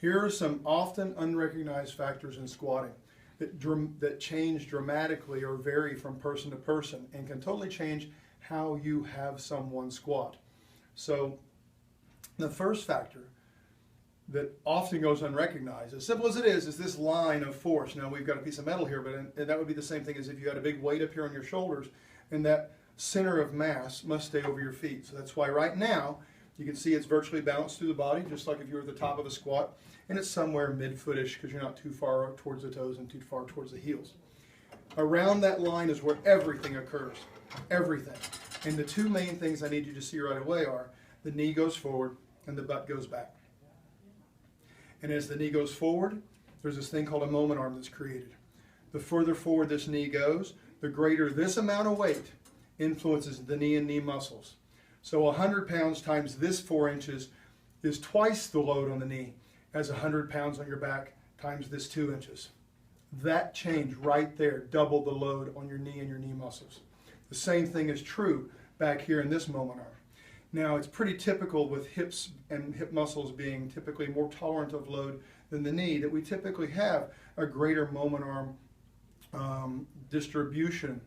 Here are some often unrecognized factors in squatting that change dramatically or vary from person to person and can totally change how you have someone squat. So the first factor that often goes unrecognized, as simple as it is this line of force. Now we've got a piece of metal here, but that would be the same thing as if you had a big weight up here on your shoulders, and that center of mass must stay over your feet. So that's why right now you can see it's virtually balanced through the body, just like if you were at the top of a squat, and it's somewhere mid-footish because you're not too far towards the toes and too far towards the heels. Around that line is where everything occurs, everything. And the two main things I need you to see right away are the knee goes forward and the butt goes back. And as the knee goes forward, there's this thing called a moment arm that's created. The further forward this knee goes, the greater this amount of weight influences the knee and knee muscles. So 100 pounds times this 4 inches is twice the load on the knee as 100 pounds on your back times this 2 inches. That change right there doubled the load on your knee and your knee muscles. The same thing is true back here in this moment arm. Now it's pretty typical with hips and hip muscles being typically more tolerant of load than the knee that we typically have a greater moment arm distribution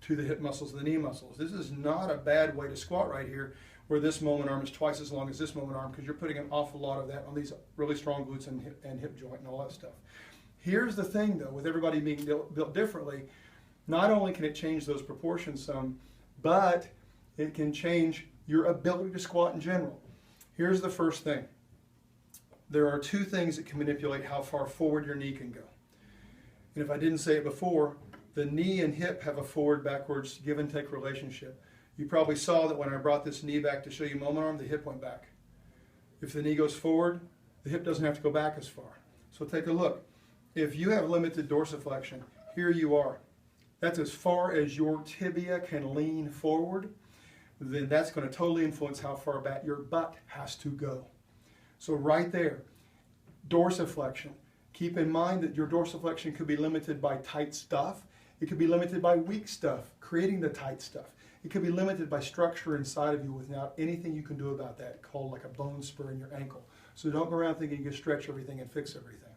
to the hip muscles and the knee muscles. This is not a bad way to squat right here, where this moment arm is twice as long as this moment arm, because you're putting an awful lot of that on these really strong glutes and hip joint and all that stuff. Here's the thing though, with everybody being built differently, not only can it change those proportions some, but it can change your ability to squat in general. Here's the first thing. There are two things that can manipulate how far forward your knee can go. And if I didn't say it before, the knee and hip have a forward-backwards give and take relationship. You probably saw that when I brought this knee back to show you moment arm, the hip went back. If the knee goes forward, the hip doesn't have to go back as far. So take a look. If you have limited dorsiflexion, here you are. That's as far as your tibia can lean forward, then that's going to totally influence how far back your butt has to go. So right there, dorsiflexion. Keep in mind that your dorsiflexion could be limited by tight stuff. It could be limited by weak stuff, creating the tight stuff. It could be limited by structure inside of you without anything you can do about that, called like a bone spur in your ankle. So don't go around thinking you can stretch everything and fix everything.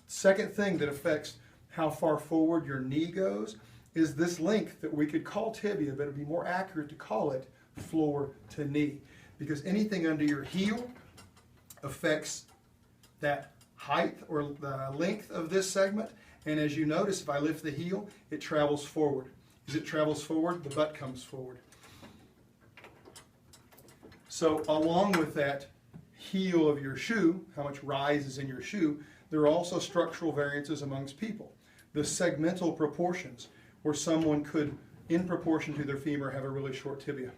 Second thing that affects how far forward your knee goes is this length that we could call tibia, but it would be more accurate to call it floor to knee. Because anything under your heel affects that height or the length of this segment. And as you notice, if I lift the heel, it travels forward. As it travels forward, the butt comes forward. So along with that heel of your shoe, how much rise is in your shoe, there are also structural variances amongst people. The segmental proportions, where someone could, in proportion to their femur, have a really short tibia,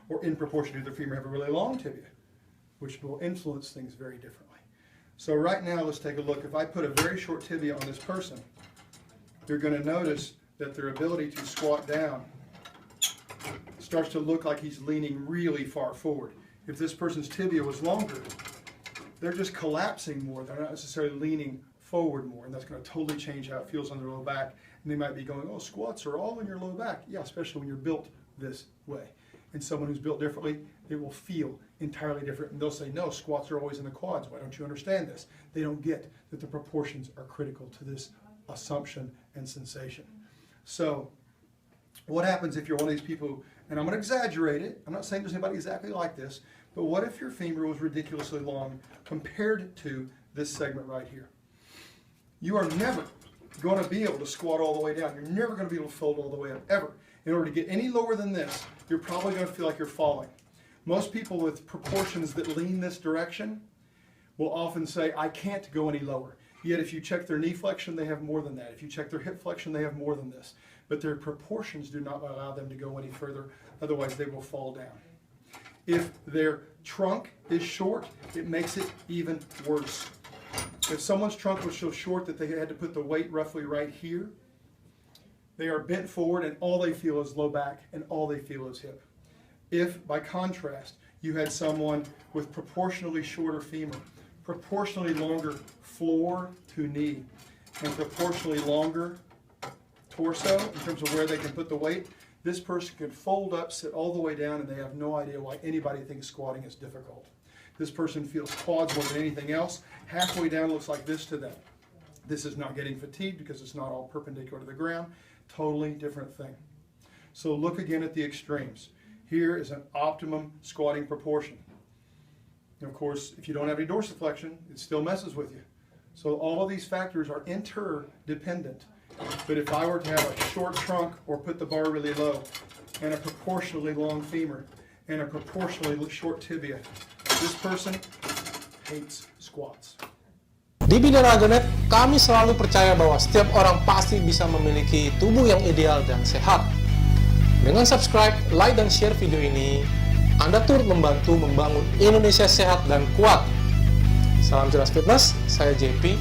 or in proportion to their femur, have a really long tibia, which will influence things very differently. So right now, let's take a look. If I put a very short tibia on this person, you're going to notice that their ability to squat down starts to look like he's leaning really far forward. If this person's tibia was longer, they're just collapsing more. They're not necessarily leaning forward more, and that's going to totally change how it feels on their low back. And they might be going, oh, squats are all in your low back. Yeah, especially when you're built this way. And someone who's built differently, it will feel entirely different. And they'll say, no, squats are always in the quads. Why don't you understand this? They don't get that the proportions are critical to this assumption and sensation. So what happens if you're one of these people who, and I'm going to exaggerate it, I'm not saying there's anybody exactly like this, but what if your femur was ridiculously long compared to this segment right here? You are never going to be able to squat all the way down. You're never going to be able to fold all the way up, ever. In order to get any lower than this, you're probably going to feel like you're falling. Most people with proportions that lean this direction will often say, I can't go any lower. Yet if you check their knee flexion, they have more than that. If you check their hip flexion, they have more than this. But their proportions do not allow them to go any further, otherwise they will fall down. If their trunk is short, it makes it even worse. If someone's trunk was so short that they had to put the weight roughly right here, they are bent forward and all they feel is low back and all they feel is hip. If, by contrast, you had someone with proportionally shorter femur, proportionally longer floor to knee, and proportionally longer torso in terms of where they can put the weight, this person could fold up, sit all the way down, and they have no idea why anybody thinks squatting is difficult. This person feels quads more than anything else. Halfway down looks like this to them. This is not getting fatigued because it's not all perpendicular to the ground. Totally different thing. So look again at the extremes. Here is an optimum squatting proportion. And of course, if you don't have any dorsiflexion, it still messes with you. So all of these factors are interdependent. But if I were to have a short trunk or put the bar really low, and a proportionally long femur, and a proportionally short tibia, this person hates squats. Di Biar Net, kami selalu percaya bahwa setiap orang pasti bisa memiliki tubuh yang ideal dan sehat. Dengan subscribe, like, dan share video ini, Anda turut membantu membangun Indonesia sehat dan kuat. Salam jelas fitness, saya JP.